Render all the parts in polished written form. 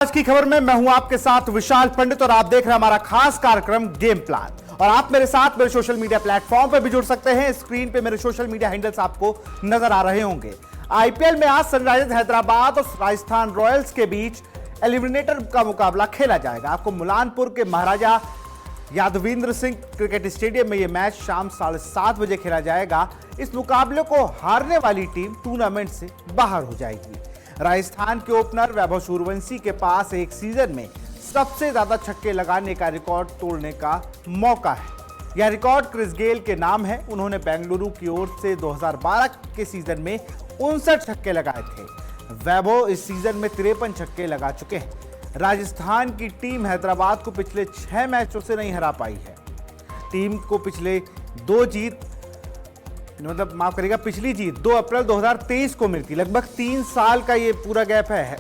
आज की खबर में मैं हूं आपके साथ विशाल पंडित और आप देख रहे हैं हमारा खास कार्यक्रम गेम प्लान। और आप मेरे साथ मेरे सोशल मीडिया प्लेटफॉर्म पर भी जुड़ सकते हैं। स्क्रीन पे मेरे सोशल मीडिया हैंडल्स आपको नजर आ रहे होंगे। आईपीएल में आज सनराइजर्स हैदराबाद और राजस्थान रॉयल्स के बीच एलिमिनेटर का मुकाबला खेला जाएगा। आपको मुलानपुर के महाराजा यादविंद्र सिंह क्रिकेट स्टेडियम में यह मैच शाम 7:30 बजे खेला जाएगा। इस मुकाबले को हारने वाली टीम टूर्नामेंट से बाहर हो जाएगी। राजस्थान के ओपनर वैभव सूर्यवंशी के पास एक सीजन में सबसे ज्यादा छक्के लगाने का रिकॉर्ड तोड़ने का मौका है। यह रिकॉर्ड क्रिस गेल के नाम है। उन्होंने बेंगलुरु की ओर से 2012 के सीजन में 59 छक्के लगाए थे। वैभव इस सीजन में 53 छक्के लगा चुके हैं। राजस्थान की टीम हैदराबाद को पिछले 6 मैचों से नहीं हरा पाई है। टीम को पिछली जीत 2 अप्रैल 2023 को मिलती। लगभग 3 साल का ये पूरा गैप है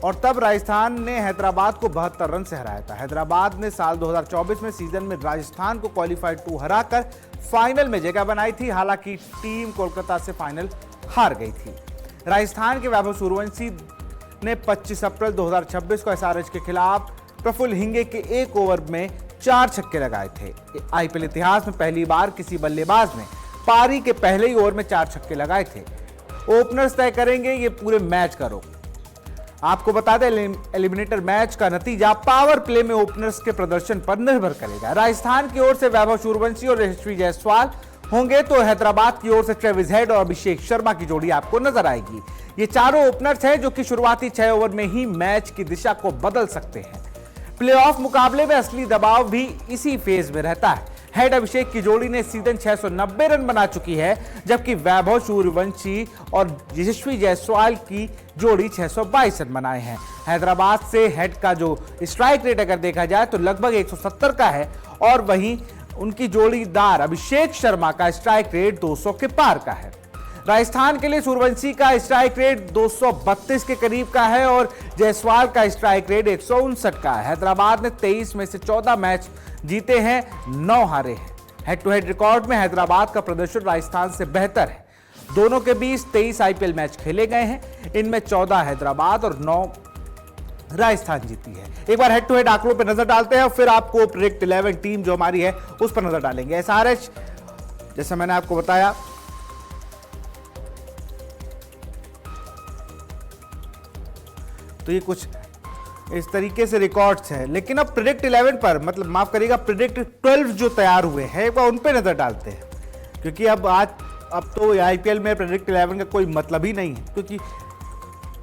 और तब राजस्थान ने हैदराबाद को 72 रन से हराया था। हैदराबाद ने साल 2024 में सीजन में राजस्थान को क्वालिफाइड 2 हराकर फाइनल में जगह बनाई थी। हालांकि टीम कोलकाता से फाइनल हार गई थी। राजस्थान के वैभव सूर्यवंशी ने 25 अप्रैल 2026 को एसआरएच के खिलाफ प्रफुल्ल हिंगे के 1 ओवर में 4 छक्के लगाए थे। आईपीएल इतिहास में पहली बार किसी बल्लेबाज ने पारी के पहले ही ओवर में 4 छक्के लगाए थे। ओपनर्स तय करेंगे ये पूरे मैच का रुख। आपको बता दें एलिमिनेटर मैच का नतीजा पावर प्ले में ओपनर्स के प्रदर्शन पर निर्भर करेगा। राजस्थान की ओर से वैभव सूर्यवंशी और यशस्वी जायसवाल होंगे तो हैदराबाद की ओर से ट्रेविस हेड और अभिषेक शर्मा की जोड़ी आपको नजर आएगी। ये चारों ओपनर्स हैं जो कि शुरुआती 6 ओवर में ही मैच की दिशा को बदल सकते हैं। प्लेऑफ मुकाबले में असली दबाव भी इसी फेज में रहता है। हेड अभिषेक की जोड़ी ने सीजन 690 रन बना चुकी है, जबकि वैभव सूर्यवंशी और यशस्वी जायसवाल की जोड़ी 622 रन बनाए हैं। हैदराबाद से हेड का जो स्ट्राइक रेट अगर देखा जाए तो लगभग 170 का है और वहीं उनकी जोड़ीदार अभिषेक शर्मा का स्ट्राइक रेट 200 के पार का है। राजस्थान के लिए सूर्यवंशी का स्ट्राइक रेट 232 के करीब का है और जायसवाल का स्ट्राइक रेट 159 का है। हैदराबाद ने 23 में से 14 मैच जीते हैं, 9 हारे हैं। हेड टू हेड रिकॉर्ड में हैदराबाद का प्रदर्शन राजस्थान से बेहतर है। दोनों के बीच 23 आईपीएल मैच खेले गए हैं। इनमें 14 हैदराबाद और 9 राजस्थान जीती है। एक बार हेड टू हेड आंकड़ों पर नजर डालते हैं और फिर आपको प्रेडिक्ट 11 टीम जो हमारी है उस पर नजर डालेंगे। एसआरएच जैसे मैंने आपको बताया तो ये कुछ इस तरीके से रिकॉर्ड्स हैं। लेकिन अब प्रेडिक्ट 11 पर माफ करिएगा प्रेडिक्ट 12 जो तैयार हुए हैं एक बार उन पे नजर डालते हैं, क्योंकि अब तो आईपीएल में प्रेडिक्ट 11 का कोई मतलब ही नहीं है, क्योंकि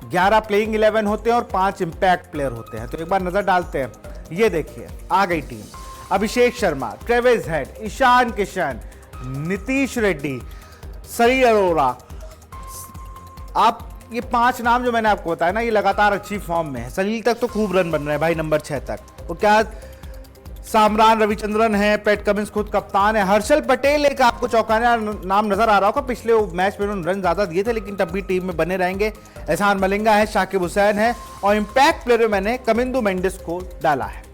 11 प्लेइंग 11 होते हैं और 5 इंपैक्ट प्लेयर होते हैं। तो एक बार नजर डालते हैं। ये देखिए आ गई team. Abhishek Sharma, Travis Head, Ishan Kishan, Nitish Reddy, Sunny Arora. आप ये 5 नाम जो मैंने आपको बताया ना, ये लगातार अच्छी फॉर्म में है। सलील तक तो खूब रन बन रहे हैं भाई, नंबर 6 तक। वो क्या सामरान रविचंद्रन है, पैट कमिंस खुद कप्तान है, हर्षल पटेल एक आपको चौंकाने नाम नजर आ रहा होगा। पिछले मैच में उन्होंने रन ज्यादा दिए थे लेकिन तब भी टीम में बने रहेंगे। एहसान मलिंगा है, शाकिब हुसैन है और इंपैक्ट प्लेयर में मैंने कमिंदु मेंडिस को डाला है।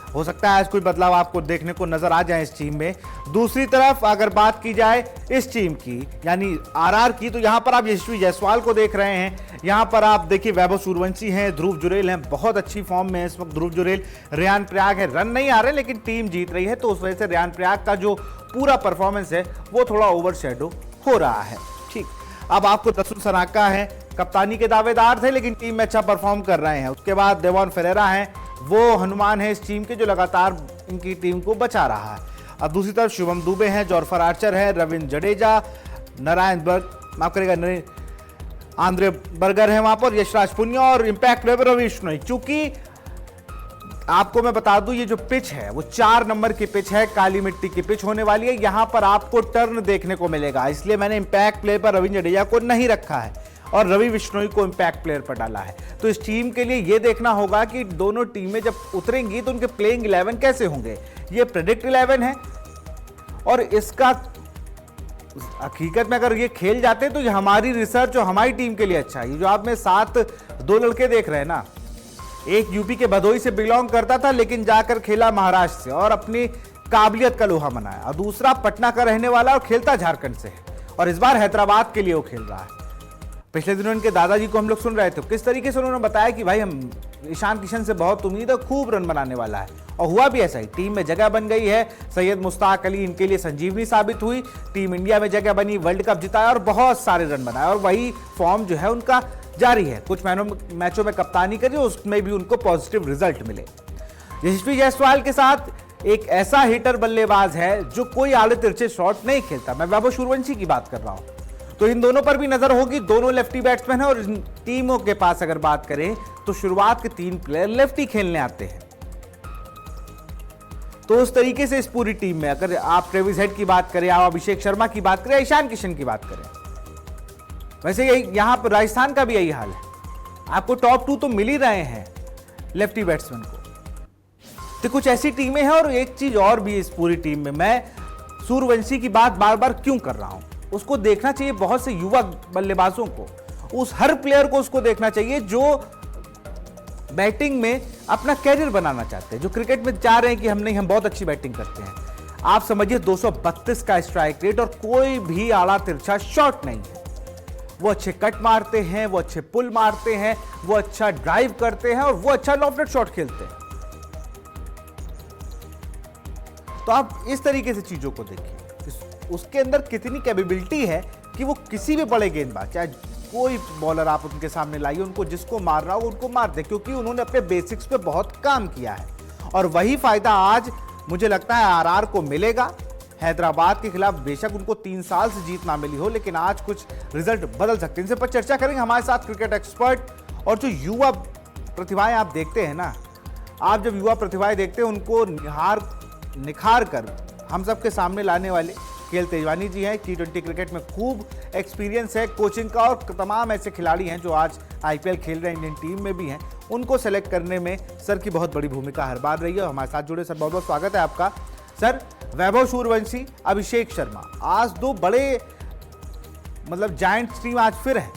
हो सकता है आज कोई बदलाव आपको देखने को नजर आ जाए इस टीम में। दूसरी तरफ अगर बात की जाए इस टीम की यानी आरआर की, तो यहां पर आप यशस्वी जायसवाल को देख रहे हैं। यहां पर आप देखिए वैभव सूर्यवंशी हैं, ध्रुव जुरेल हैं, बहुत अच्छी फॉर्म में है इस वक्त ध्रुव जुरेल। रेयान पराग है, रन नहीं आ रहे लेकिन टीम जीत रही है, तो उस वजह से रेयान पराग का जो पूरा परफॉर्मेंस है वो थोड़ा ओवरशैडो हो रहा है। ठीक, अब आपको दसुन सनाका है, कप्तानी के दावेदार थे लेकिन टीम में अच्छा परफॉर्म कर रहे हैं। उसके बाद देवान फेरेरा हैं, वो हनुमान है इस टीम के जो लगातार इनकी टीम को बचा रहा है। अब दूसरी तरफ शुभम दुबे हैं, जॉर्फर आर्चर है, रविंद्र जडेजा, नारायण बर्ग माफ करेगा आंद्रे बर्गर है वहां पर, यशराज पुनिया और इंपैक्ट प्लेयर रवि बिश्नोई। चूंकि आपको मैं बता दूं ये जो पिच है वो 4 नंबर की पिच है, काली मिट्टी की पिच होने वाली है। यहां पर आपको टर्न देखने को मिलेगा, इसलिए मैंने इंपैक्ट प्लेयर पर रविंद्र जडेजा को नहीं रखा है और रवि बिश्नोई को इंपैक्ट प्लेयर पर डाला है। तो इस टीम के लिए यह देखना होगा कि दोनों टीमें जब उतरेंगी तो उनके प्लेइंग 11 कैसे होंगे। ये प्रेडिक्ट 11 है और इसका हकीकत में अगर ये खेल जाते हैं तो ये हमारी रिसर्च और हमारी टीम के लिए अच्छा है। ये जो आप में 7 2 लड़के देख रहे हैं ना, एक यूपी के भदोही से बिलोंग करता था लेकिन जाकर खेला महाराष्ट्र से और अपनी काबिलियत का लोहा मनाया, और दूसरा पटना का रहने वाला और खेलता झारखंड से है और इस बार हैदराबाद के लिए वो खेल रहा है। पिछले दिनों इनके दादाजी को हम लोग सुन रहे थे, किस तरीके से उन्होंने बताया कि भाई हम ईशान किशन से बहुत उम्मीद है, खूब रन बनाने वाला है, और हुआ भी ऐसा ही। टीम में जगह बन गई है, सैयद मुश्ताक अली इनके लिए संजीवनी साबित हुई, टीम इंडिया में जगह बनी, वर्ल्ड कप जिताया और बहुत सारे रन बनाए, और वही फॉर्म जो है उनका जारी है। कुछ मैचों में कप्तानी करी, उसमें भी उनको पॉजिटिव रिजल्ट मिले। यशस्वी जायसवाल के साथ एक ऐसा हिटर बल्लेबाज है जो कोई आड़े तिरछे शॉट नहीं खेलता, मैं वैभव सूर्यवंशी की बात कर रहा हूं। तो इन दोनों पर भी नजर होगी, दोनों लेफ्टी बैट्समैन हैं, और इन टीमों के पास अगर बात करें तो शुरुआत के 3 प्लेयर लेफ्टी खेलने आते हैं। तो उस तरीके से इस पूरी टीम में अगर आप ट्रेविस हेड की बात करें, आप अभिषेक शर्मा की बात करें, ईशान किशन की बात करें, वैसे यही यहां पर राजस्थान का भी यही हाल है। आपको टॉप 2 तो मिल ही रहे हैं लेफ्टी बैट्समैन को। तो कुछ ऐसी टीमें हैं, और एक चीज और भी इस पूरी टीम में, मैं सूर्यवंशी की बात बार बार क्यों कर रहा हूं, उसको देखना चाहिए बहुत से युवा बल्लेबाजों को, उस हर प्लेयर को उसको देखना चाहिए जो बैटिंग में अपना कैरियर बनाना चाहते हैं, जो क्रिकेट में चाह रहे हैं कि हम बहुत अच्छी बैटिंग करते हैं। आप समझिए 232 का स्ट्राइक रेट, और कोई भी आड़ा तिरछा शॉट नहीं है। वो अच्छे कट मारते हैं, वो अच्छे पुल मारते हैं, वो अच्छा ड्राइव करते हैं, और वो अच्छा लॉफ्टेड शॉट खेलते हैं। तो आप इस तरीके से चीजों को देखिए, उसके अंदर कितनी कैपेबिलिटी है कि वो किसी भी बड़े गेंदबाज, चाहे कोई बॉलर आप उनके सामने लाइए, उनको जिसको मारना हो उनको मार दे, क्योंकि उन्होंने अपने बेसिक्स पे बहुत काम किया है। और वही फायदा आज मुझे लगता है आरआर को मिलेगा। हैदराबाद के खिलाफ बेशक उनको 3 साल से जीत ना मिली हो, लेकिन आज कुछ रिजल्ट बदल सकते हैं। इनसे पर चर्चा करेंगे हमारे साथ क्रिकेट एक्सपर्ट, और जो युवा प्रतिभाएं आप देखते हैं ना, आप जब युवा प्रतिभाएं देखते हैं उनको निखार कर हम सबके सामने लाने वाले केएल तेजवानी जी हैं। T20 क्रिकेट में खूब एक्सपीरियंस है कोचिंग का, और तमाम ऐसे खिलाड़ी हैं जो आज आईपीएल खेल रहे हैं, इंडियन टीम में भी हैं, उनको सेलेक्ट करने में सर की बहुत बड़ी भूमिका हर बार रही है। हमारे साथ जुड़े सर, बहुत बहुत स्वागत है आपका। सर, वैभव सूर्यवंशी, अभिषेक शर्मा, आज 2 बड़े जायंट टीम आज फिर है,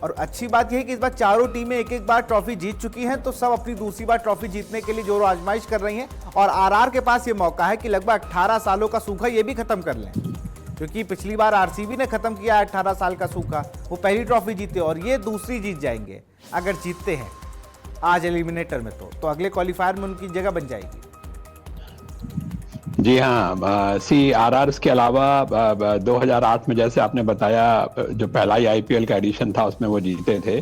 और अच्छी बात यह है कि इस बार चारों टीमें एक बार ट्रॉफी जीत चुकी हैं, तो सब अपनी दूसरी बार ट्रॉफी जीतने के लिए जोर आजमाइश कर रही हैं। और आरआर के पास ये मौका है कि लगभग 18 सालों का सूखा ये भी खत्म कर लें, क्योंकि पिछली बार आरसीबी ने खत्म किया 18 साल का सूखा, वो पहली ट्रॉफी जीते और ये दूसरी जीत जाएंगे। अगर जीतते हैं आज एलिमिनेटर में तो अगले क्वालिफायर में उनकी जगह बन जाएगी। जी हाँ, आरआर के अलावा 2008 में जैसे आपने बताया, जो पहला ही आईपीएल का एडिशन था उसमें वो जीते थे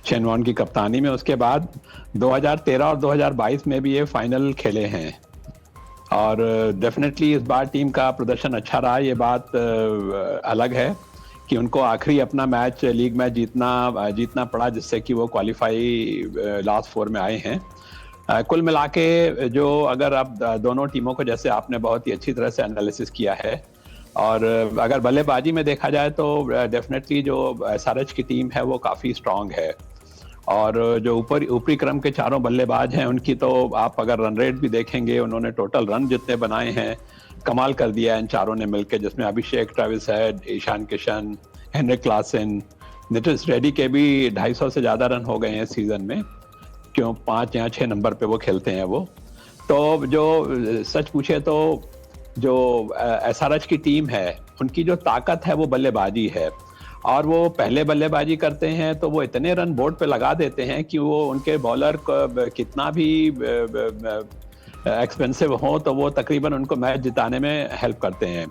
शेन वॉर्न की कप्तानी में। उसके बाद 2013 और 2022 में भी ये फाइनल खेले हैं, और डेफिनेटली इस बार टीम का प्रदर्शन अच्छा रहा। ये बात अलग है कि उनको आखिरी अपना मैच, लीग मैच जीतना पड़ा, जिससे कि वो क्वालिफाई लास्ट 4 में आए हैं। कुल मिला के जो, अगर आप दोनों टीमों को, जैसे आपने बहुत ही अच्छी तरह से एनालिसिस किया है, और अगर बल्लेबाजी में देखा जाए तो डेफिनेटली जो एसआरएच की टीम है वो काफ़ी स्ट्रांग है, और जो ऊपरी क्रम के चारों बल्लेबाज हैं उनकी तो आप अगर रन रेट भी देखेंगे, उन्होंने टोटल रन जितने बनाए हैं कमाल कर दिया है इन चारों ने मिलकर, जिसमें Abhishek, Travis Head, Ishan Kishan, Heinrich Klaasen, Nitish Reddy के भी 250 से ज़्यादा रन हो गए हैं इस सीज़न में, क्यों 5 या 6 नंबर पे वो खेलते हैं वो। तो जो सच पूछे तो जो एसआरएच की टीम है उनकी जो ताकत है वो बल्लेबाजी है, और वो पहले बल्लेबाजी करते हैं तो वो इतने रन बोर्ड पे लगा देते हैं कि वो उनके बॉलर कितना भी एक्सपेंसिव हो तो वो तकरीबन उनको मैच जिताने में हेल्प करते हैं।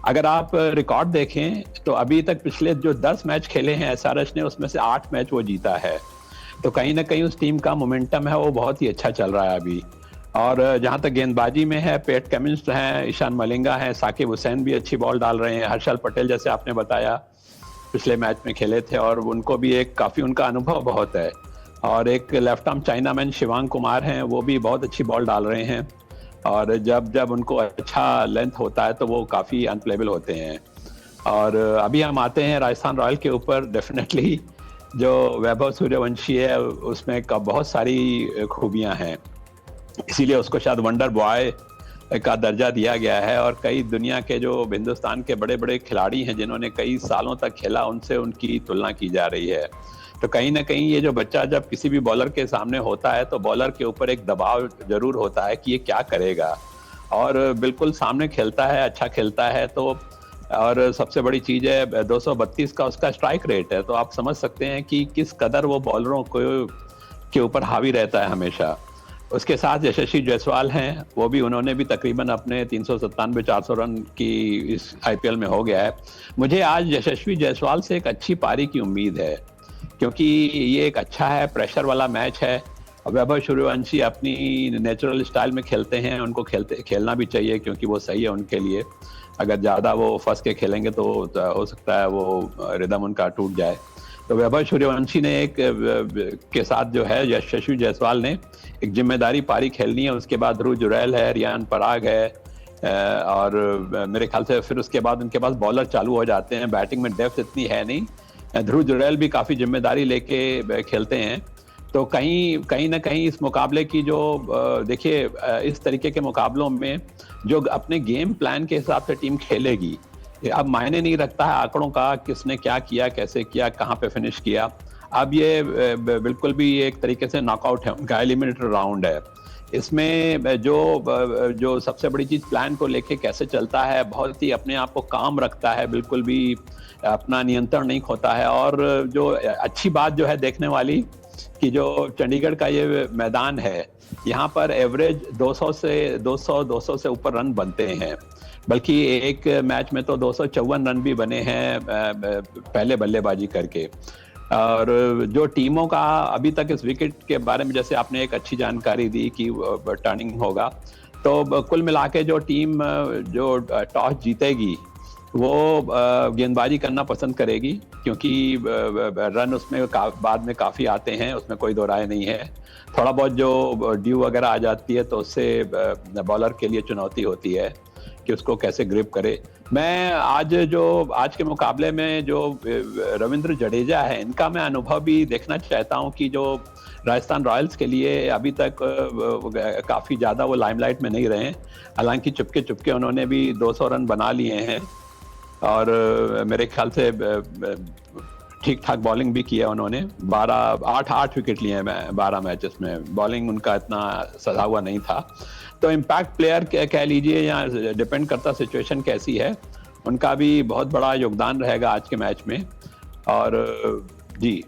अगर आप रिकॉर्ड देखें तो अभी तक पिछले जो 10 मैच खेले हैं एसआरएच ने, उसमें से 8 मैच वो जीता है। तो कहीं ना कहीं उस टीम का मोमेंटम है वो बहुत ही अच्छा चल रहा है अभी। और जहां तक गेंदबाजी में है, पैट कमिंस हैं, ईशान मलिंगा हैं, साकिब हुसैन भी अच्छी बॉल डाल रहे हैं, हर्षल पटेल जैसे आपने बताया पिछले मैच में खेले थे, और उनको भी एक काफ़ी उनका अनुभव बहुत है। और एक left arm chinaman Shivang Kumar हैं, वो भी बहुत अच्छी बॉल डाल रहे हैं, और जब उनको अच्छा लेंथ होता है तो वो काफ़ी अनप्लेबल होते हैं। और अभी हम आते हैं राजस्थान रॉयल के ऊपर। डेफिनेटली जो वैभव सूर्यवंशी है उसमें बहुत सारी खूबियां हैं, इसीलिए उसको शायद वंडर बॉय का दर्जा दिया गया है। और कई दुनिया के जो हिंदुस्तान के बड़े बड़े खिलाड़ी हैं जिन्होंने कई सालों तक खेला, उनसे उनकी तुलना की जा रही है। तो कहीं ना कहीं ये जो बच्चा जब किसी भी बॉलर के सामने होता है तो बॉलर के ऊपर एक दबाव जरूर होता है कि ये क्या करेगा, और बिल्कुल सामने खेलता है, अच्छा खेलता है तो और सबसे बड़ी चीज है 232 का उसका स्ट्राइक रेट है, तो आप समझ सकते हैं कि किस कदर वो बॉलरों को के ऊपर हावी रहता है हमेशा। उसके साथ यशस्वी जायसवाल हैं, वो भी उन्होंने भी तकरीबन अपने 397-400 रन की इस आईपीएल में हो गया है। मुझे आज यशस्वी जायसवाल से एक अच्छी पारी की उम्मीद है, क्योंकि ये एक अच्छा है, प्रेशर वाला मैच है। वैभव सूर्यवंशी अपनी नेचुरल स्टाइल में खेलते हैं, उनको खेलना भी चाहिए क्योंकि वो सही है उनके लिए। अगर ज़्यादा वो फंस के खेलेंगे तो हो सकता है वो रिदम उनका टूट जाए। तो वैभव सूर्यवंशी ने एक के साथ जो है यशस्वी जायसवाल ने एक जिम्मेदारी पारी खेलनी है। उसके बाद ध्रुव जुरैल है, रियान पराग है, और मेरे ख्याल से फिर उसके बाद उनके पास बॉलर चालू हो जाते हैं। बैटिंग में डेप्थ इतनी है नहीं। ध्रुव जुरैल भी काफ़ी जिम्मेदारी लेके खेलते हैं। तो कहीं ना कहीं इस मुकाबले की जो देखिए इस तरीके के मुकाबलों में जो अपने गेम प्लान के हिसाब से टीम खेलेगी, अब मायने नहीं रखता है आंकड़ों का, किसने क्या किया, कैसे किया, कहाँ पे फिनिश किया। अब ये बिल्कुल भी एक तरीके से नॉकआउट है, उनका एलिमिनेटर राउंड है। इसमें जो सबसे बड़ी चीज़ प्लान को लेके कैसे चलता है, बहुत ही अपने आप को काम रखता है, बिल्कुल भी अपना नियंत्रण नहीं खोता है। और जो अच्छी बात जो है देखने वाली कि जो चंडीगढ़ का ये मैदान है, यहाँ पर एवरेज 200 से ऊपर रन बनते हैं, बल्कि एक मैच में तो 254 रन भी बने हैं पहले बल्लेबाजी करके। और जो टीमों का अभी तक इस विकेट के बारे में, जैसे आपने एक अच्छी जानकारी दी कि टर्निंग होगा, तो कुल मिला के जो टीम जो टॉस जीतेगी वो गेंदबाजी करना पसंद करेगी, क्योंकि रन उसमें बाद में काफ़ी आते हैं, उसमें कोई दो राय नहीं है। थोड़ा बहुत जो ड्यू वगैरह आ जाती है तो उससे बॉलर के लिए चुनौती होती है कि उसको कैसे ग्रिप करे। मैं आज के मुकाबले में जो रविंद्र जडेजा है, इनका मैं अनुभव भी देखना चाहता हूं कि जो राजस्थान रॉयल्स के लिए अभी तक काफ़ी ज़्यादा वो लाइमलाइट में नहीं रहे, हालांकि चुपके उन्होंने भी 200 रन बना लिए हैं और मेरे ख्याल से ठीक ठाक बॉलिंग भी किया उन्होंने। 8 विकेट लिए हैं 12 मैचेस में, बॉलिंग उनका इतना सजा हुआ नहीं था। तो इम्पैक्ट प्लेयर कह लीजिए, या डिपेंड करता सिचुएशन कैसी है, उनका भी बहुत बड़ा योगदान रहेगा आज के मैच में। और जी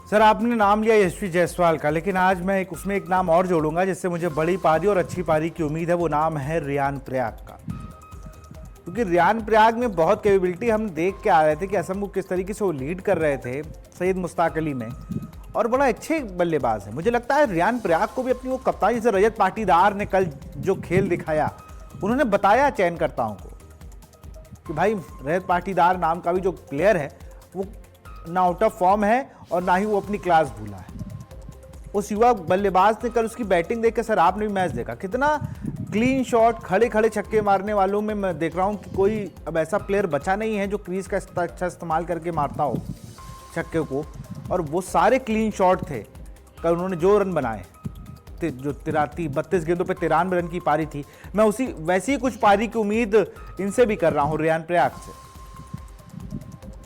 सर, आपने नाम लिया यशस्वी जायसवाल का, लेकिन आज मैं उसमें एक नाम और जोड़ूंगा जिससे मुझे बड़ी पारी और अच्छी पारी की उम्मीद है। वो नाम है रियान पराग का, क्योंकि रियान पराग में बहुत कैपेबिलिटी हम देख के आ रहे थे कि असम को किस तरीके से वो लीड कर रहे थे सैयद मुश्ताक अली में, और बड़ा अच्छे बल्लेबाज है। मुझे लगता है रियान पराग को भी अपनी वो कप्तान, जैसे रजत पाटीदार ने कल जो खेल दिखाया, उन्होंने बताया चयनकर्ताओं को कि भाई रजत पाटीदार नाम का भी जो प्लेयर है वो ना आउट ऑफ फॉर्म है और ना ही वो अपनी क्लास भूला है। उस युवा बल्लेबाज ने कल उसकी बैटिंग देख के, सर आपने भी मैच देखा, कितना क्लीन शॉट, खड़े खड़े छक्के मारने वालों में मैं देख रहा हूँ कि कोई अब ऐसा प्लेयर बचा नहीं है जो क्रीज का अच्छा इस्तेमाल करके मारता हो छक्के को, और वो सारे क्लीन शॉट थे। कल उन्होंने जो रन बनाए, जो 32 गेंदों पे 93 रन की पारी थी, मैं वैसी ही कुछ पारी की उम्मीद इनसे भी कर रहा हूँ, रियान पराग से।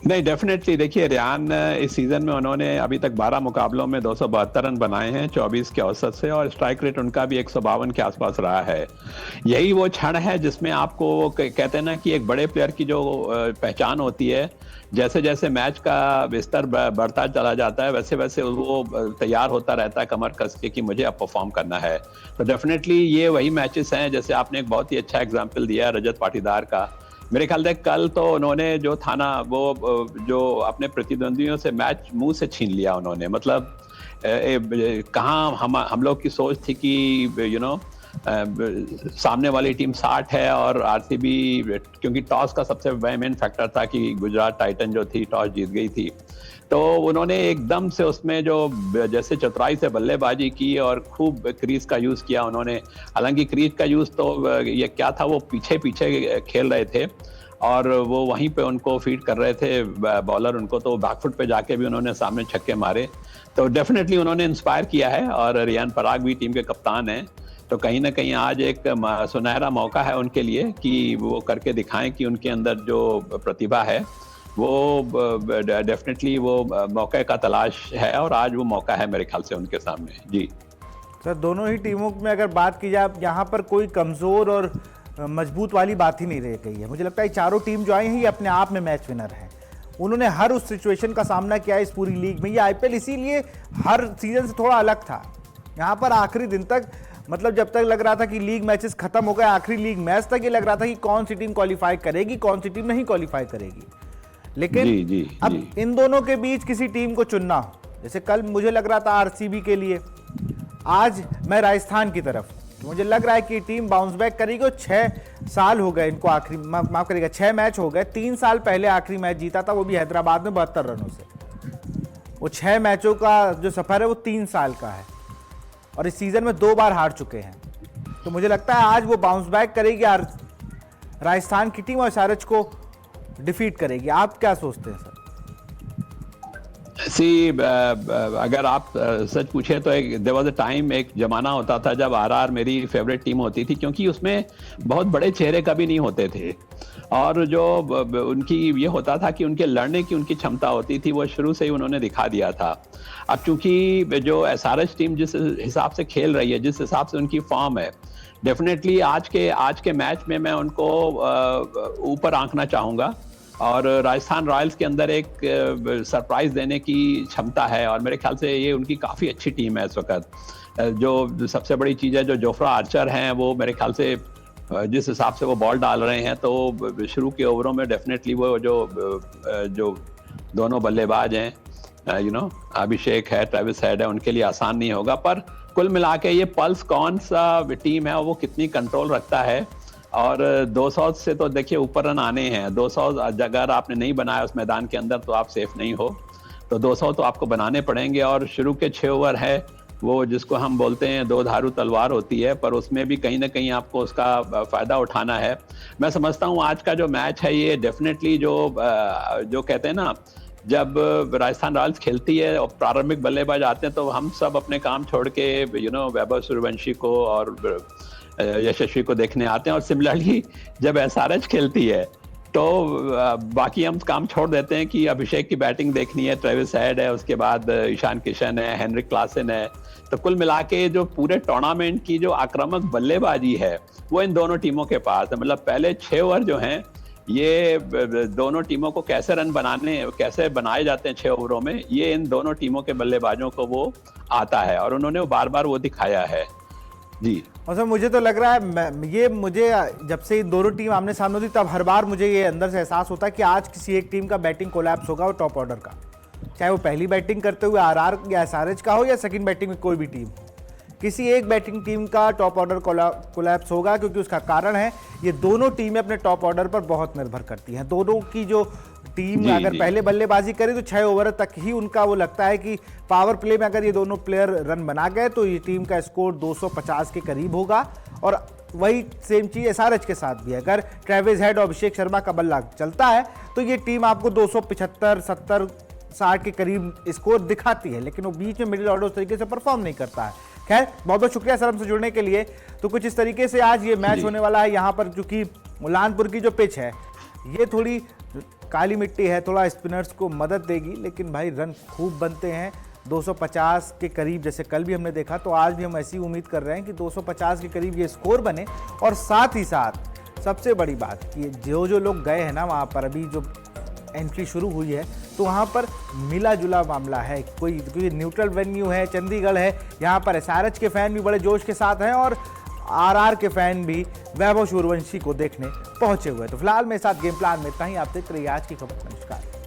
नहीं, डेफिनेटली देखिए, रियान इस सीजन में उन्होंने अभी तक 12 मुकाबलों में 272 रन बनाए हैं 24 के औसत से, और स्ट्राइक रेट उनका भी 152 के आसपास रहा है। यही वो क्षण है जिसमें आपको कहते हैं ना कि एक बड़े प्लेयर की जो पहचान होती है, जैसे जैसे मैच का स्तर बढ़ता चला जाता है वैसे वैसे वो तैयार होता रहता है कमर कस के कि मुझे अब परफॉर्म करना है। तो डेफिनेटली ये वही मैचेस हैं, जैसे आपने एक बहुत ही अच्छा एग्जाम्पल दिया रजत पाटीदार का। मेरे ख्याल से कल तो उन्होंने जो था ना, वो जो अपने प्रतिद्वंदियों से मैच मुंह से छीन लिया उन्होंने। मतलब कहाँ हम लोग की सोच थी कि सामने वाली टीम 60 है और आरसीबी, क्योंकि टॉस का सबसे मेन फैक्टर था कि गुजरात टाइटन जो थी टॉस जीत गई थी, तो उन्होंने एकदम से उसमें जो जैसे चतुराई से बल्लेबाजी की और खूब क्रीज का यूज़ किया उन्होंने। हालांकि क्रीज का यूज़ तो ये क्या था, वो पीछे पीछे खेल रहे थे और वो वहीं पे उनको फीड कर रहे थे बॉलर उनको, तो बैकफुट पे जाके भी उन्होंने सामने छक्के मारे। तो डेफिनेटली उन्होंने इंस्पायर किया है, और रियान पराग भी टीम के कप्तान हैं, तो कहीं ना कहीं आज एक सुनहरा मौका है उनके लिए कि वो करके दिखाएं कि उनके अंदर जो प्रतिभा है वो डेफिनेटली वो मौके का तलाश है, और आज वो मौका है मेरे ख्याल से उनके सामने। जी सर, दोनों ही टीमों में अगर बात की जाए, यहाँ पर कोई कमज़ोर और मजबूत वाली बात ही नहीं रह गई है। मुझे लगता है चारों टीम जो आई हैं ये अपने आप में मैच विनर हैं। उन्होंने हर उस सिचुएशन का सामना किया इस पूरी लीग में। ये आईपीएल इसीलिए हर सीजन से थोड़ा अलग था। यहाँ पर आखिरी दिन तक, मतलब जब तक लग रहा था कि लीग मैचेस खत्म हो गए, आखिरी लीग मैच तक ये लग रहा था कि कौन सी टीम क्वालिफाई करेगी, कौन सी टीम नहीं क्वालिफाई करेगी। लेकिन अब इन दोनों के बीच किसी टीम को चुनना, जैसे कल मुझे लग रहा था आरसीबी के लिए, आज मैं राजस्थान की तरफ, तो मुझे लग रहा है कि टीम बाउंस बैक करेगी। और 6 साल हो गए इनको, आखिरी माफ करेगा 6 मैच हो गए। 3 साल पहले आखिरी मैच जीता था, वो भी हैदराबाद में 72 रनों से। वो 6 मैचों का जो सफर है वो 3 साल का है और इस सीजन में 2 बार हार चुके हैं। तो मुझे लगता है आज वो बाउंस बैक करेगी और राजस्थान की टीम और एसआरएच को डिफीट करेगी। आप क्या सोचते हैं सर? अगर आप सच पूछे तो देयर वाज अ टाइम, एक जमाना होता था जब आरआर मेरी फेवरेट टीम होती थी, क्योंकि उसमें बहुत बड़े चेहरे कभी नहीं होते थे और जो उनकी ये होता था कि उनके लड़ने की उनकी क्षमता होती थी, वो शुरू से ही उन्होंने दिखा दिया था। अब चूंकि जो एसआरएच टीम जिस हिसाब से खेल रही है, जिस हिसाब से उनकी फॉर्म है, डेफिनेटली आज के मैच में मैं उनको ऊपर आंकना चाहूंगा और राजस्थान रॉयल्स के अंदर एक सरप्राइज देने की क्षमता है और मेरे ख्याल से ये उनकी काफ़ी अच्छी टीम है इस वक्त। जो सबसे बड़ी चीज़ है, जो जोफ्रा आर्चर हैं, वो मेरे ख्याल से जिस हिसाब से वो बॉल डाल रहे हैं, तो शुरू के ओवरों में डेफिनेटली वो जो दोनों बल्लेबाज हैं, अभिषेक है, ट्रेविस हेड है, उनके लिए आसान नहीं होगा। पर कुल मिला के ये पल्स कौन सा टीम है, वो कितनी कंट्रोल रखता है। और 200 से तो देखिए ऊपर रन आने हैं। 200 अगर आपने नहीं बनाया उस मैदान के अंदर तो आप सेफ नहीं हो, तो 200 तो आपको बनाने पड़ेंगे। और शुरू के 6 ओवर है वो, जिसको हम बोलते हैं 2 धारू तलवार होती है, पर उसमें भी कहीं ना कहीं आपको उसका फायदा उठाना है। मैं समझता हूँ आज का जो मैच है ये डेफिनेटली जो कहते हैं ना, जब राजस्थान रॉयल्स खेलती है और प्रारंभिक बल्लेबाज आते हैं तो हम सब अपने काम छोड़ के वैभव सूर्यवंशी को और यशस्वी को देखने आते हैं, और सिमिलरली जब एसआरएच खेलती है तो बाकी हम काम छोड़ देते हैं कि अभिषेक की बैटिंग देखनी है, ट्रेविस हेड है, उसके बाद ईशान किशन है, हेनरिक क्लासन है। तो कुल मिला के जो पूरे टूर्नामेंट की जो आक्रामक बल्लेबाजी है वो इन दोनों टीमों के पास है। मतलब पहले 6 ओवर जो हैं, ये दोनों टीमों को कैसे बनाए जाते हैं 6 ओवरों में, ये इन दोनों टीमों के बल्लेबाजों को वो आता है और उन्होंने बार बार वो दिखाया है जी। और सर मुझे तो लग रहा है मुझे जब से इन दोनों टीम आमने सामने होती, तब हर बार मुझे ये अंदर से एहसास होता है कि आज किसी एक टीम का बैटिंग कोलैप्स होगा, वो टॉप ऑर्डर का, चाहे वो पहली बैटिंग करते हुए आरआर या एसआरएच का हो या सेकंड बैटिंग में कोई भी टीम हो, किसी एक बैटिंग टीम का टॉप ऑर्डर कोलैप्स होगा। क्योंकि उसका कारण है ये दोनों टीमें अपने टॉप ऑर्डर पर बहुत निर्भर करती हैं। दोनों की जो टीम अगर पहले बल्लेबाजी करे तो 6 ओवर तक ही उनका वो लगता है कि पावर प्ले में अगर ये दोनों प्लेयर रन बना गए तो ये टीम का स्कोर 250 के करीब होगा। और वही सेम चीज़ एसआरएच के साथ भी है। अगर ट्रेविस हेड और अभिषेक शर्मा का बल्ला चलता है तो ये टीम आपको 275, 70, 60 के करीब स्कोर दिखाती है, लेकिन वो बीच में मिडिल ऑर्डर उस तरीके से परफॉर्म नहीं करता है। खैर, बहुत बहुत शुक्रिया सर हमसे जुड़ने के लिए। तो कुछ इस तरीके से आज ये मैच होने वाला है। यहाँ पर चूंकि मुलानपुर की जो पिच है ये थोड़ी काली मिट्टी है, थोड़ा स्पिनर्स को मदद देगी, लेकिन भाई रन खूब बनते हैं 250 के करीब, जैसे कल भी हमने देखा। तो आज भी हम ऐसी उम्मीद कर रहे हैं कि 250 के करीब ये स्कोर बने। और साथ ही साथ सबसे बड़ी बात कि जो लोग गए हैं ना वहाँ पर, अभी जो एंट्री शुरू हुई है तो वहाँ पर मिला जुला मामला है। कोई न्यूट्रल वेन्यू है, चंडीगढ़ है, यहाँ पर एसआरएच के फैन भी बड़े जोश के साथ हैं और आरआर के फैन भी वैभव सूर्यवंशी को देखने पहुंचे हुए। तो फिलहाल मेरे साथ गेम प्लान में इतना ही। आप देख रहिए आज की खबर। नमस्कार।